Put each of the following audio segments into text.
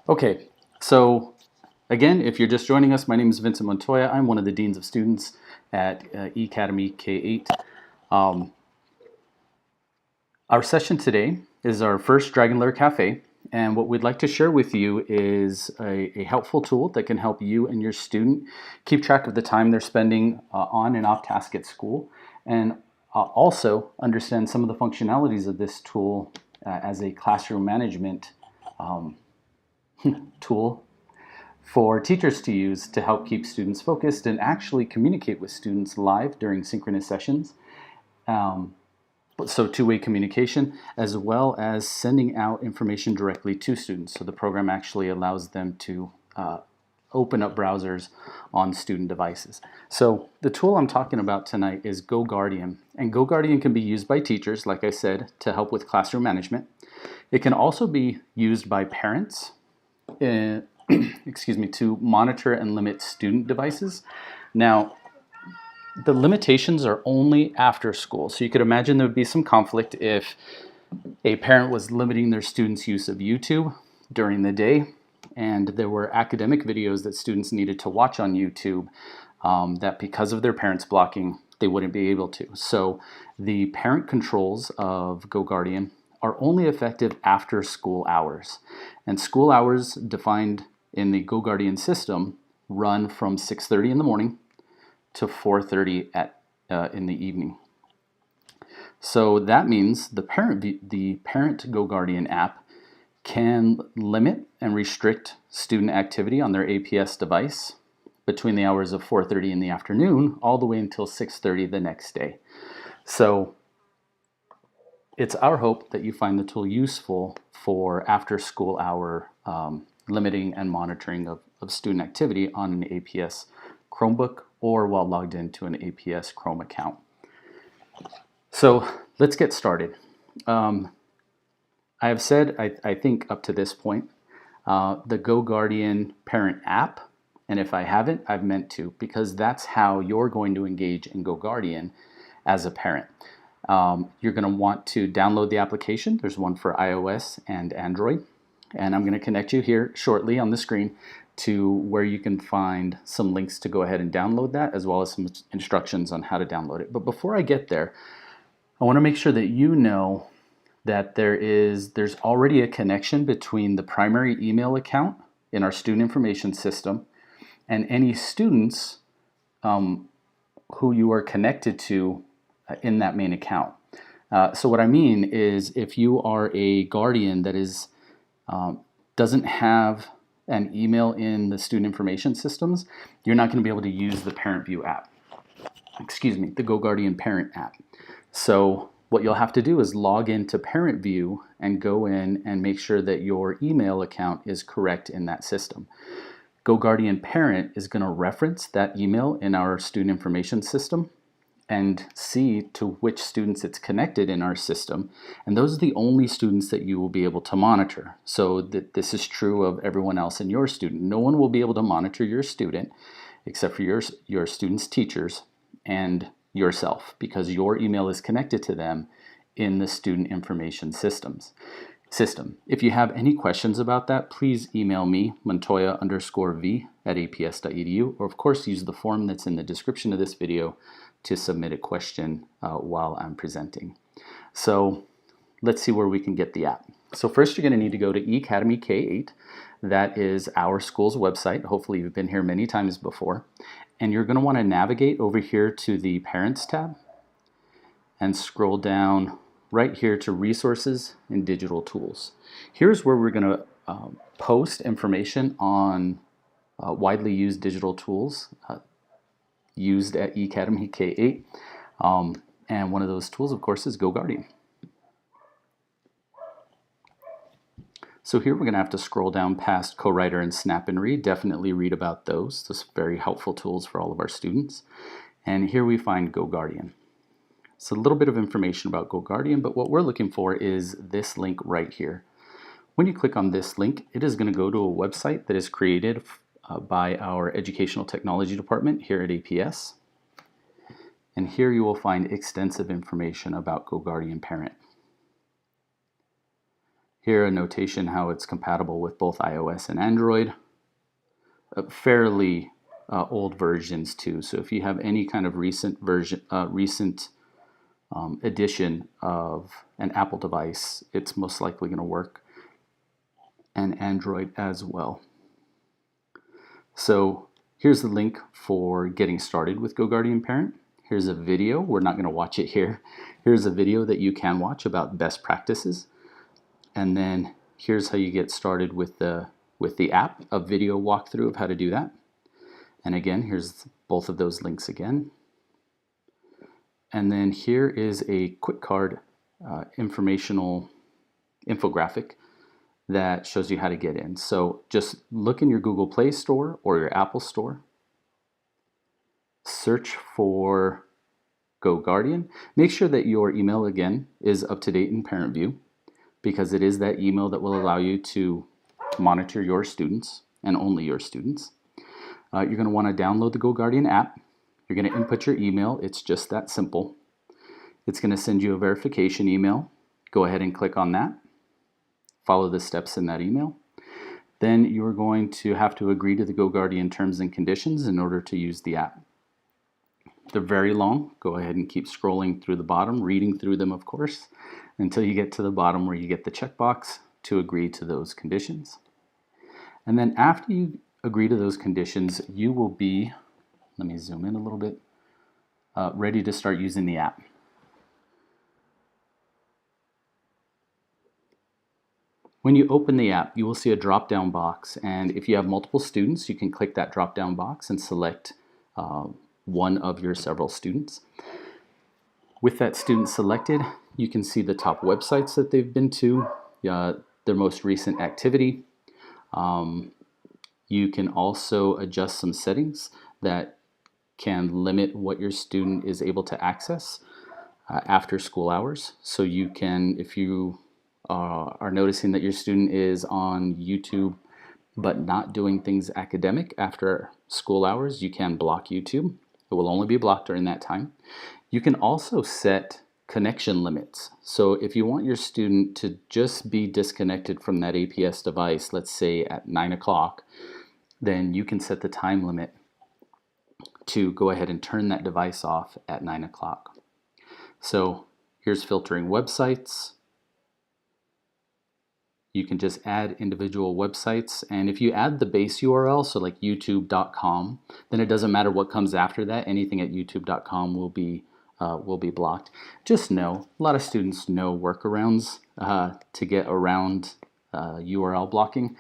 Okay, so again, if you're just joining us, my name is Vincent Montoya. I'm one of the Deans of Students at eCADEMY K-8. Our session today is our first Dragon Lair Cafe, and what we'd like to share with you is a helpful tool that can help you and your student keep track of the time they're spending on and off task at school, and also understand some of the functionalities of this tool as a classroom management tool for teachers to use to help keep students focused and actually communicate with students live during synchronous sessions. So two-way communication, as well as sending out information directly to students. So the program actually allows them to open up browsers on student devices. So the tool I'm talking about tonight is Goguardian. And Goguardian can be used by teachers, like I said, to help with classroom management. It can also be used by parents excuse me, to monitor and limit student devices. Now, the limitations are only after school. So you could imagine there would be some conflict if a parent was limiting their students' use of YouTube during the day, and there were academic videos that students needed to watch on YouTube that because of their parents blocking, they wouldn't be able to. So the parent controls of Goguardian are only effective after school hours. And school hours defined in the Goguardian system run from 6:30 in the morning to 4:30 in the evening. So that means the parent Goguardian app can limit and restrict student activity on their APS device between the hours of 4:30 in the afternoon all the way until 6:30 the next day. So it's our hope that you find the tool useful for after school hour limiting and monitoring of student activity on an APS Chromebook or while logged into an APS Chrome account. So let's get started. I have said, I think up to this point, the Goguardian Parent App, and if I haven't, I've meant to, because that's how you're going to engage in Goguardian as a parent. You're going to want to download the application. There's one for iOS and Android. And I'm going to connect you here shortly on the screen to where you can find some links to go ahead and download that, as well as some instructions on how to download it. But before I get there, I want to make sure that you know that there's already a connection between the primary email account in our student information system and any students who you are connected to in that main account. So what I mean is if you are a guardian that doesn't have an email in the student information systems, you're not going to be able to use the Parent View app. Excuse me, the Goguardian Parent app. So what you'll have to do is log into Parent View and go in and make sure that your email account is correct in that system. Goguardian Parent is going to reference that email in our student information system and see to which students it's connected in our system. And those are the only students that you will be able to monitor. So this is true of everyone else in your student. No one will be able to monitor your student except for your student's teachers and yourself, because your email is connected to them in the student information system. If you have any questions about that, please email me, montoya_v@aps.edu, or of course use the form that's in the description of this video to submit a question while I'm presenting. So let's see where we can get the app. So first you're going to need to go to eCADEMY K-8. That is our school's website. Hopefully you've been here many times before. And you're going to want to navigate over here to the Parents tab and scroll down right here to Resources and Digital Tools. Here's where we're going to post information on widely used digital tools used at eCADEMY K-8. And one of those tools, of course, is Goguardian. So here we're going to have to scroll down past Co-Writer and Snap and Read. Definitely read about those. Those are very helpful tools for all of our students. And here we find Goguardian. It's a little bit of information about Goguardian, but what we're looking for is this link right here. When you click on this link, it is going to go to a website that is created by our Educational Technology Department here at APS. And here you will find extensive information about Goguardian Parent. Here, a notation how it's compatible with both iOS and Android. Fairly old versions too. So if you have any kind of recent edition of an Apple device, it's most likely going to work, and Android as well. So here's the link for getting started with Goguardian Parent. Here's a video. We're not going to watch it here. Here's a video that you can watch about best practices. And then here's how you get started with the app, a video walkthrough of how to do that. And again, here's both of those links again. And then here is a quick card informational infographic that shows you how to get in. So just look in your Google Play Store or your Apple Store. Search for Goguardian. Make sure that your email again is up to date in Parent View, because it is that email that will allow you to monitor your students and only your students. You're going to want to download the Goguardian app. You're going to input your email. It's just that simple. It's going to send you a verification email. Go ahead and click on that. Follow the steps in that email. Then you're going to have to agree to the Goguardian terms and conditions in order to use the app. They're very long. Go ahead and keep scrolling through the bottom, reading through them, of course, until you get to the bottom where you get the checkbox to agree to those conditions. And then after you agree to those conditions, you will be, let me zoom in a little bit, ready to start using the app. When you open the app, you will see a drop-down box, and if you have multiple students, you can click that drop-down box and select one of your several students. With that student selected, you can see the top websites that they've been to, their most recent activity. You can also adjust some settings that can limit what your student is able to access after school hours. So you can, if you are noticing that your student is on YouTube but not doing things academic after school hours, you can block YouTube. It will only be blocked during that time. You can also set connection limits. So if you want your student to just be disconnected from that APS device, let's say at 9 o'clock, then you can set the time limit to go ahead and turn that device off at 9 o'clock. So here's filtering websites. You can just add individual websites, and if you add the base URL, so like youtube.com, then it doesn't matter what comes after that. Anything at youtube.com will be blocked. Just know, a lot of students know workarounds to get around URL blocking.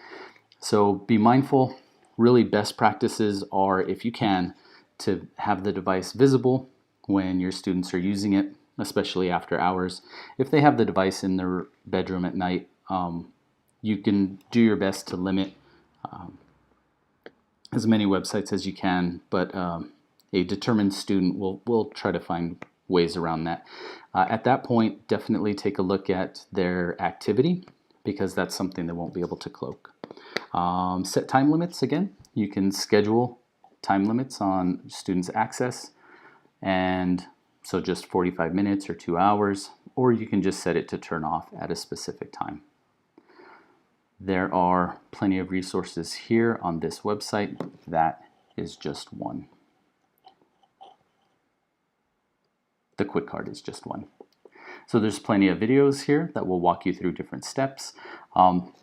So be mindful. Really, best practices are, if you can, to have the device visible when your students are using it, especially after hours. If they have the device in their bedroom at night, you can do your best to limit as many websites as you can, but a determined student will try to find ways around that. At that point, definitely take a look at their activity, because that's something they won't be able to cloak. Set time limits again. You can schedule time limits on students' access, and so just 45 minutes or 2 hours, or you can just set it to turn off at a specific time. There are plenty of resources here on this website. That is just one. The quick card is just one. So there's plenty of videos here that will walk you through different steps.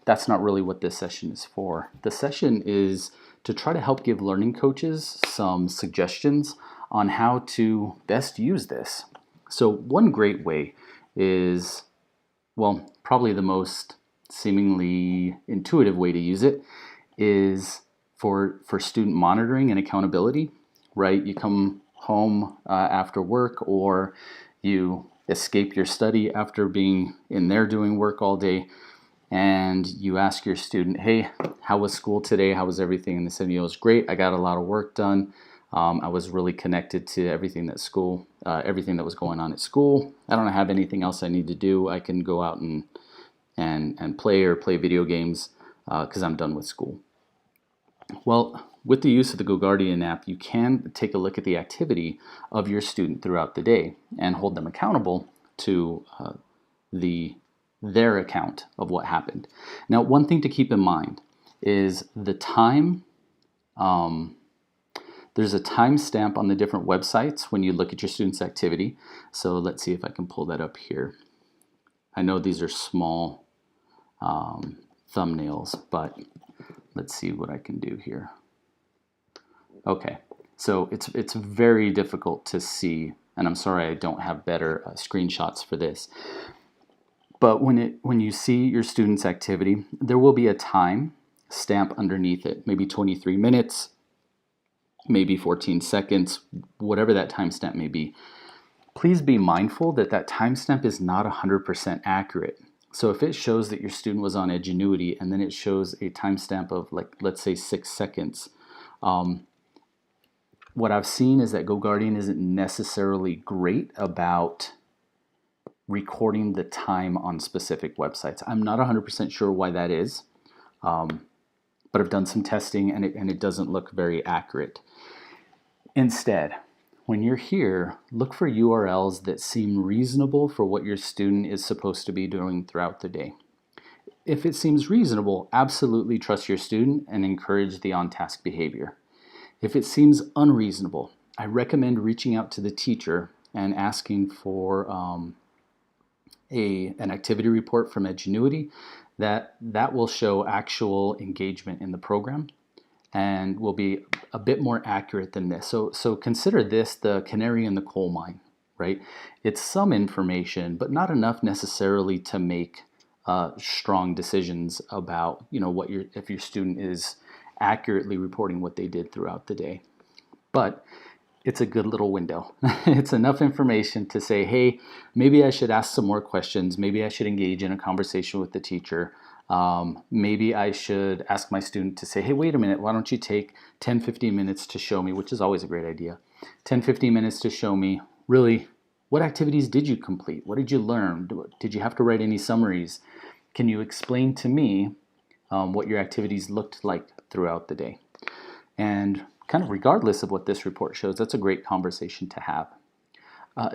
That's not really what this session is for. The session is to try to help give learning coaches some suggestions on how to best use this. So one great way is, well, probably the most seemingly intuitive way to use it is for student monitoring and accountability, right? You come home after work, or you escape your study after being in there doing work all day, and you ask your student, hey, how was school today? How was everything? And they said, it was great. I got a lot of work done. I was really connected to everything that was going on at school. I don't have anything else I need to do. I can go out and play video games because I'm done with school. Well, with the use of the Goguardian app, you can take a look at the activity of your student throughout the day and hold them accountable to the their account of what happened. Now, one thing to keep in mind is the time. There's a timestamp on the different websites when you look at your student's activity. So let's see if I can pull that up here. I know these are small thumbnails, but let's see what I can do here. Okay, so it's very difficult to see, and I'm sorry I don't have better screenshots for this. But when you see your student's activity, there will be a time stamp underneath it, maybe 23 minutes, maybe 14 seconds, whatever that timestamp may be. Please be mindful that that timestamp is not 100% accurate. So if it shows that your student was on Edgenuity and then it shows a timestamp of, like, let's say 6 seconds, what I've seen is that Goguardian isn't necessarily great about recording the time on specific websites. I'm not 100% sure why that is, but I've done some testing and it doesn't look very accurate. Instead, when you're here, look for URLs that seem reasonable for what your student is supposed to be doing throughout the day. If it seems reasonable, absolutely trust your student and encourage the on-task behavior. If it seems unreasonable, I recommend reaching out to the teacher and asking for an activity report from Edgenuity that will show actual engagement in the program and will be a bit more accurate than this. So consider this the canary in the coal mine, right? It's some information, but not enough necessarily to make strong decisions about, if your student is accurately reporting what they did throughout the day. But it's a good little window. It's enough information to say, hey, maybe I should ask some more questions. Maybe I should engage in a conversation with the teacher. Maybe I should ask my student to say, hey, wait a minute, why don't you take 10, 15 minutes to show me, which is always a great idea, 10, 15 minutes to show me really what activities did you complete? What did you learn? Did you have to write any summaries? Can you explain to me what your activities looked like throughout the day? And kind of regardless of what this report shows, that's a great conversation to have.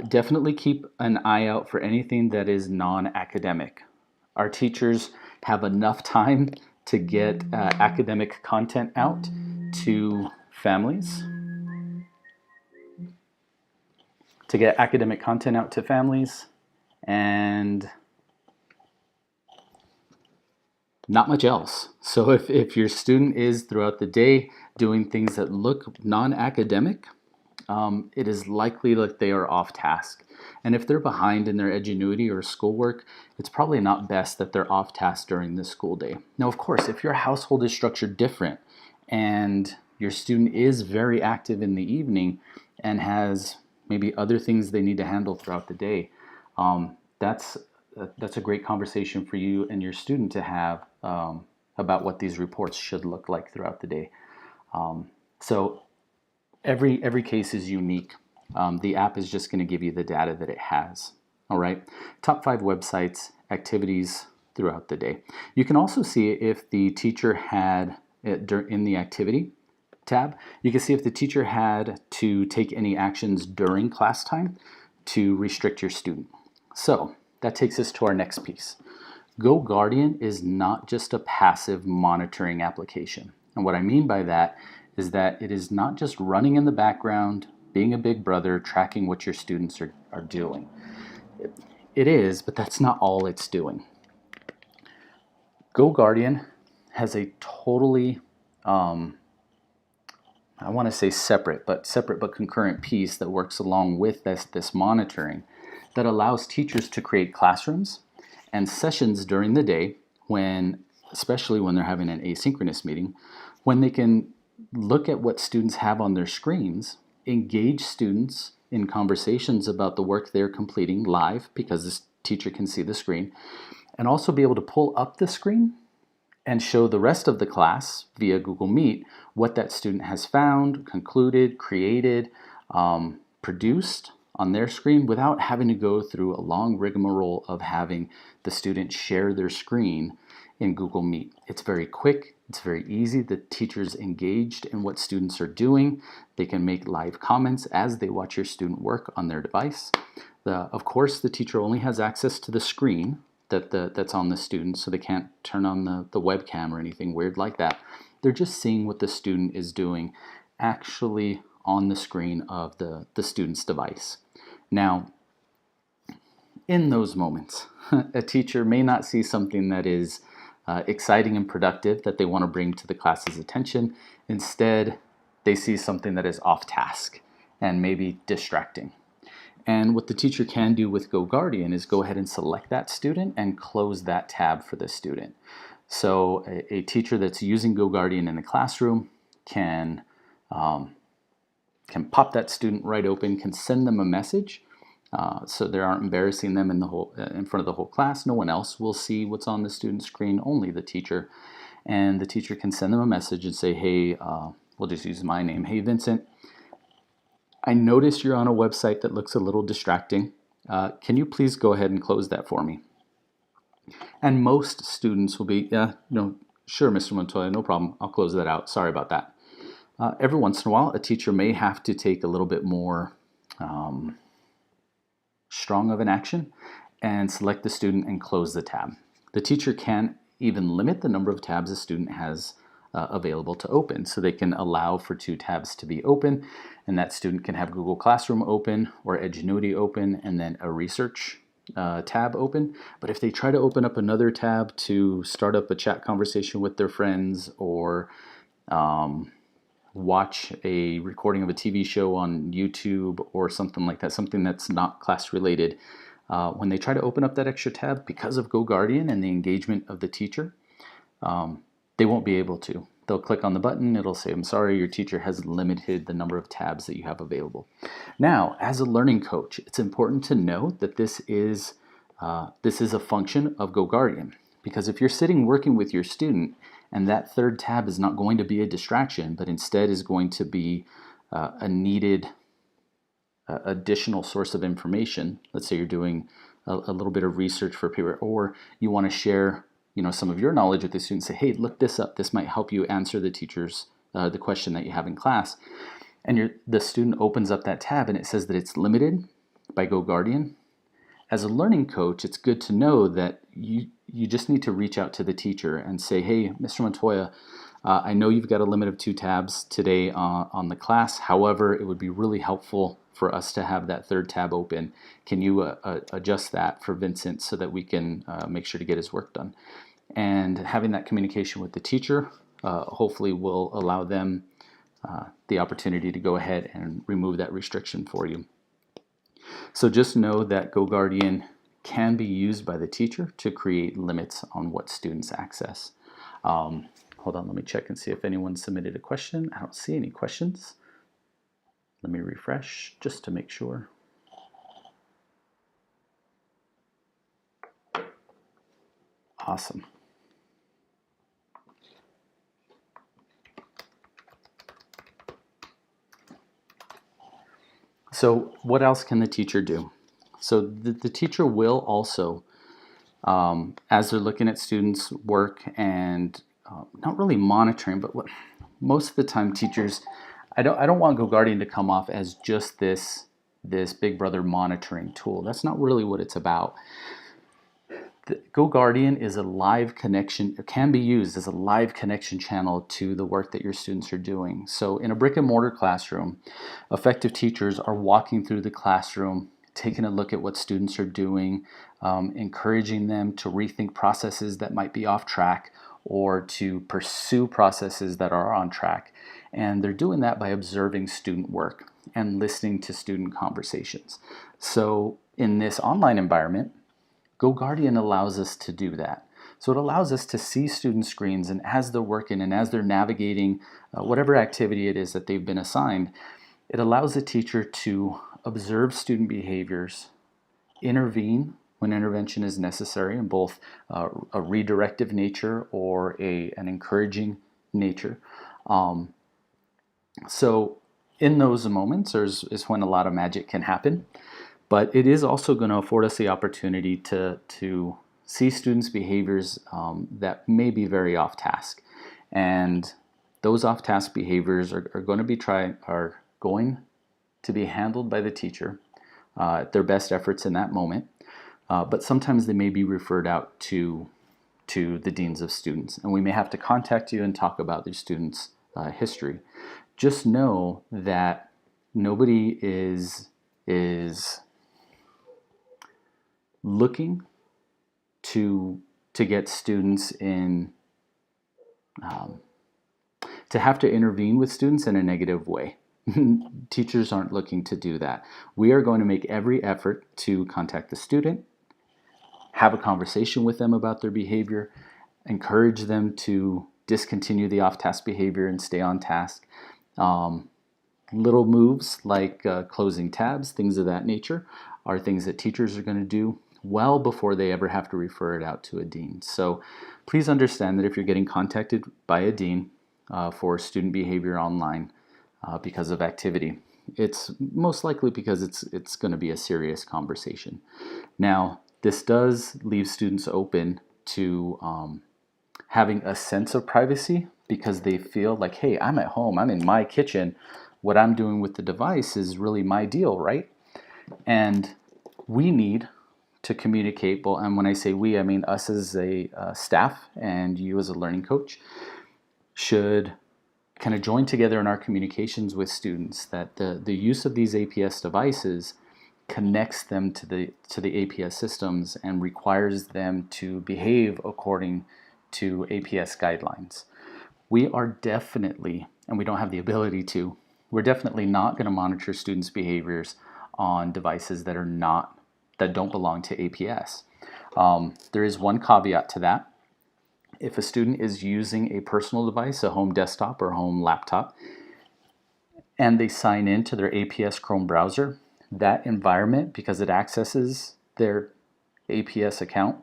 Definitely keep an eye out for anything that is non-academic. Our teachers have enough time to get academic content out to families. And not much else. So if your student is throughout the day doing things that look non-academic, it is likely that they are off task. And if they're behind in their Edgenuity or schoolwork, it's probably not best that they're off task during the school day. Now, of course, if your household is structured different and your student is very active in the evening and has maybe other things they need to handle throughout the day, that's a great conversation for you and your student to have about what these reports should look like throughout the day. So every case is unique. The app is just going to give you the data that it has. All right. Top 5 websites, activities throughout the day. You can also see if the teacher had, in the activity tab, you can see if the teacher had to take any actions during class time to restrict your student. So that takes us to our next piece. Goguardian is not just a passive monitoring application. And what I mean by that is that it is not just running in the background, being a big brother, tracking what your students are doing. It is, but that's not all it's doing. Goguardian has a totally, I want to say separate but concurrent piece that works along with this monitoring that allows teachers to create classrooms and sessions during the day especially when they're having an asynchronous meeting, when they can look at what students have on their screens, engage students in conversations about the work they're completing live because this teacher can see the screen, and also be able to pull up the screen and show the rest of the class via Google Meet what that student has found, concluded, created, produced on their screen without having to go through a long rigmarole of having the student share their screen in Google Meet. It's very quick, it's very easy. The teacher's engaged in what students are doing. They can make live comments as they watch your student work on their device. Of course, the teacher only has access to the screen, that's on the student, so they can't turn on the webcam or anything weird like that. They're just seeing what the student is doing actually on the screen of the student's device. Now, in those moments, a teacher may not see something that is exciting and productive that they want to bring to the class's attention. Instead, they see something that is off task and maybe distracting. And what the teacher can do with Goguardian is go ahead and select that student and close that tab for the student. So a teacher that's using Goguardian in the classroom can pop that student right open, can send them a message, so they aren't embarrassing them in front of the whole class. No one else will see what's on the student screen, only the teacher. And the teacher can send them a message and say, hey, we'll just use my name. Hey, Vincent, I noticed you're on a website that looks a little distracting. Can you please go ahead and close that for me? And most students will be, sure, Mr. Montoya, no problem. I'll close that out. Sorry about that. Every once in a while, a teacher may have to take a little bit more strong of an action and select the student and close the tab. The teacher can even limit the number of tabs a student has available to open. So they can allow for 2 tabs to be open, and that student can have Google Classroom open or Edgenuity open and then a research tab open. But if they try to open up another tab to start up a chat conversation with their friends or watch a recording of a TV show on YouTube or something like that, something that's not class related, when they try to open up that extra tab, because of Goguardian and the engagement of the teacher, they won't be able to. They'll click on the button, it'll say, I'm sorry, your teacher has limited the number of tabs that you have available. Now, as a learning coach, it's important to know that this is a function of Goguardian, because if you're sitting working with your student and that 3rd tab is not going to be a distraction, but instead is going to be a needed additional source of information. Let's say you're doing a little bit of research for a paper, or you want to share some of your knowledge with the student. Say, hey, look this up. This might help you answer the teacher's the question that you have in class. And the student opens up that tab and it says that it's limited by Goguardian. As a learning coach, it's good to know that you just need to reach out to the teacher and say, hey, Mr. Montoya, I know you've got a limit of 2 tabs today on the class. However, it would be really helpful for us to have that 3rd tab open. Can you adjust that for Vincent so that we can make sure to get his work done? And having that communication with the teacher hopefully will allow them the opportunity to go ahead and remove that restriction for you. So just know that Goguardian can be used by the teacher to create limits on what students access. Hold on, let me check and see if anyone submitted a question. I don't see any questions. Let me refresh just to make sure. Awesome. So what else can the teacher do? So the teacher will also, as they're looking at students' work and not really monitoring, but most of the time teachers, I don't want Goguardian to come off as just this Big Brother monitoring tool. That's not really what it's about. Goguardian is a live connection. It can be used as a live connection channel to the work that your students are doing. So in a brick and mortar classroom, effective teachers are walking through the classroom, taking a look at what students are doing, encouraging them to rethink processes that might be off track or to pursue processes that are on track. And they're doing that by observing student work and listening to student conversations. So in this online environment, Goguardian allows us to do that. So it allows us to see student screens, and as they're working and as they're navigating whatever activity it is that they've been assigned, it allows the teacher to observe student behaviors, intervene when intervention is necessary in both a redirective nature or an encouraging nature. So in those moments is when a lot of magic can happen. But it is also going to afford us the opportunity to see students' behaviors that may be very off task. And those off task behaviors are going to be handled by the teacher at their best efforts in that moment. but sometimes they may be referred out to the deans of students, and we may have to contact you and talk about their students' history. Just know that nobody is looking to get students in to have to intervene with students in a negative way. Teachers aren't looking to do that. We are going to make every effort to contact the student, have a conversation with them about their behavior, encourage them to discontinue the off-task behavior and stay on task. Little moves like closing tabs, things of that nature, are things that teachers are going to do well before they ever have to refer it out to a dean. So please understand that if you're getting contacted by a dean for student behavior online because of activity, it's most likely because it's going to be a serious conversation. Now, this does leave students open to having a sense of privacy because they feel like, hey, I'm at home, I'm in my kitchen, what I'm doing with the device is really my deal, right? And we need to communicate, well, and when I say we, I mean us as a staff and you as a learning coach should kind of join together in our communications with students that the use of these APS devices connects them to the APS systems and requires them to behave according to APS guidelines. We are definitely, and we don't have the ability to, we're definitely not going to monitor students' behaviors on devices that don't belong to APS. There is one caveat to that. If a student is using a personal device, a home desktop or home laptop, and they sign in to their APS Chrome browser, that environment, because it accesses their APS account,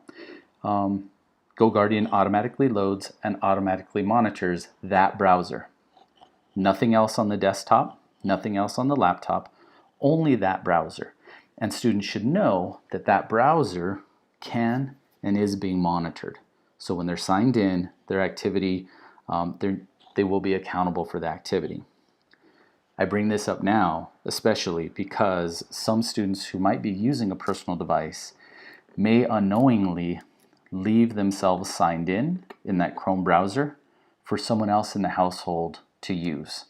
Goguardian automatically loads and automatically monitors that browser. Nothing else on the desktop, nothing else on the laptop, only that browser. And students should know that that browser can and is being monitored. So when they're signed in, their activity, they will be accountable for the activity. I bring this up now, especially because some students who might be using a personal device may unknowingly leave themselves signed in that Chrome browser for someone else in the household to use.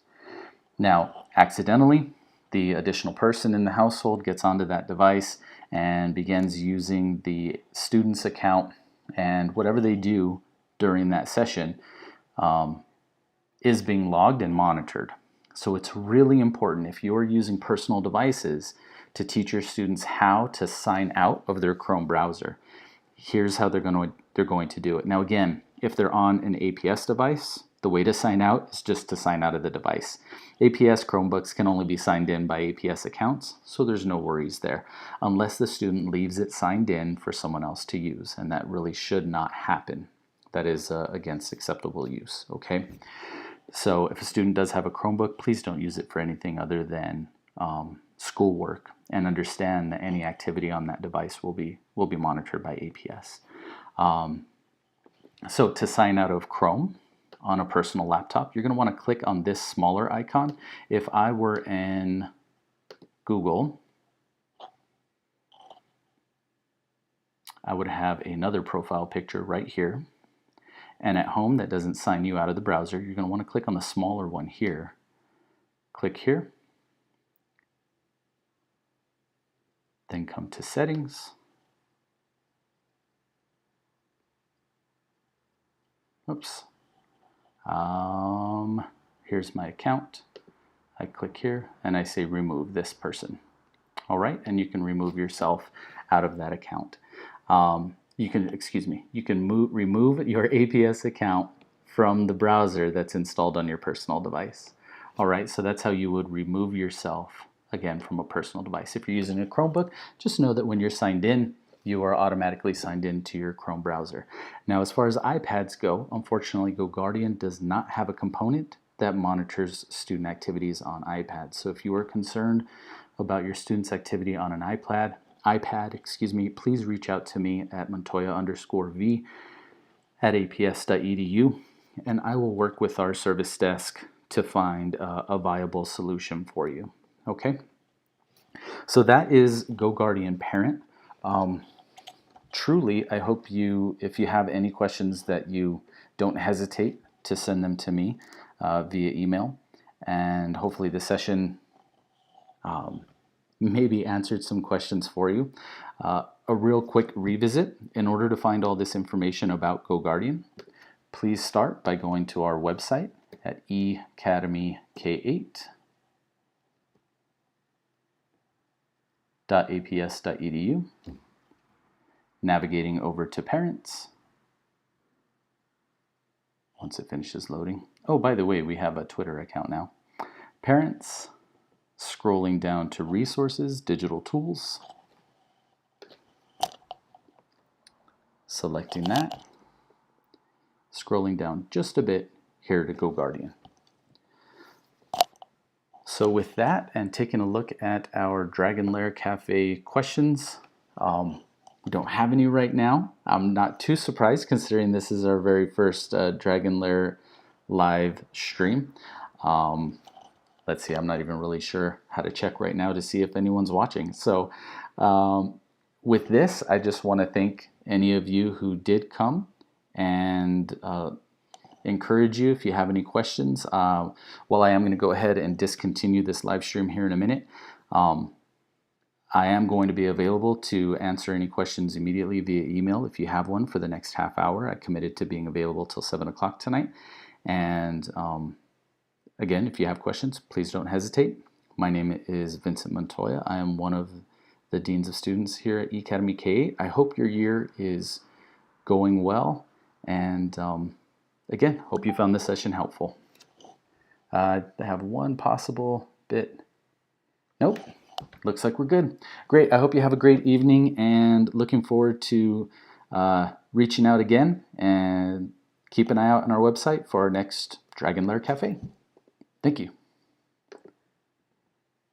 Now, accidentally, the additional person in the household gets onto that device and begins using the student's account, and whatever they do during that session is being logged and monitored. So it's really important, if you're using personal devices, to teach your students how to sign out of their Chrome browser. Here's how they're going to do it. Now again, if they're on an APS device, the way to sign out is just to sign out of the device. APS Chromebooks can only be signed in by APS accounts, so there's no worries there, unless the student leaves it signed in for someone else to use, and that really should not happen. That is against acceptable use, okay? So if a student does have a Chromebook, please don't use it for anything other than schoolwork, and understand that any activity on that device will be monitored by APS. So to sign out of Chrome on a personal laptop, you're going to want to click on this smaller icon. If I were in Google, I would have another profile picture right here. And at home, that doesn't sign you out of the browser. You're going to want to click on the smaller one here. Click here. Then come to Settings. Oops. Here's my account. I click here and I say remove this person. All right, and you can remove yourself out of that account. You can remove your APS account from the browser that's installed on your personal device. All right, so that's how you would remove yourself, again, from a personal device. If you're using a Chromebook, just know that when you're signed in, you are automatically signed into your Chrome browser. Now, as far as iPads go, unfortunately, Goguardian does not have a component that monitors student activities on iPads. So if you are concerned about your students' activity on an iPad, please reach out to me at montoya_v@aps.edu, and I will work with our service desk to find a viable solution for you. Okay? So that is Goguardian Parent. truly, I hope if you have any questions, that you don't hesitate to send them to me via email. And hopefully this session maybe answered some questions for you. A real quick revisit: in order to find all this information about Goguardian, please start by going to our website at eCADEMYK8.aps.edu, navigating over to Parents. Once it finishes loading. Oh, by the way, we have a Twitter account now. Parents, scrolling down to Resources, Digital Tools, selecting that, scrolling down just a bit here to Goguardian. So with that, and taking a look at our Dragon Lair Cafe questions, we don't have any right now. I'm not too surprised, considering this is our very first Dragon Lair live stream. Let's see, I'm not even really sure how to check right now to see if anyone's watching. So with this, I just want to thank any of you who did come, and encourage you, if you have any questions. While I am going to go ahead and discontinue this live stream here in a minute, I am going to be available to answer any questions immediately via email if you have one for the next half hour. I committed to being available till 7 o'clock tonight. And again, if you have questions, please don't hesitate. My name is Vincent Montoya. I am one of the Deans of Students here at eCADEMY K8. I hope your year is going well, and again, hope you found this session helpful. I have one possible bit. Nope. Looks like we're good. Great. I hope you have a great evening, and looking forward to reaching out again, and keep an eye out on our website for our next Dragon Lair Cafe. Thank you.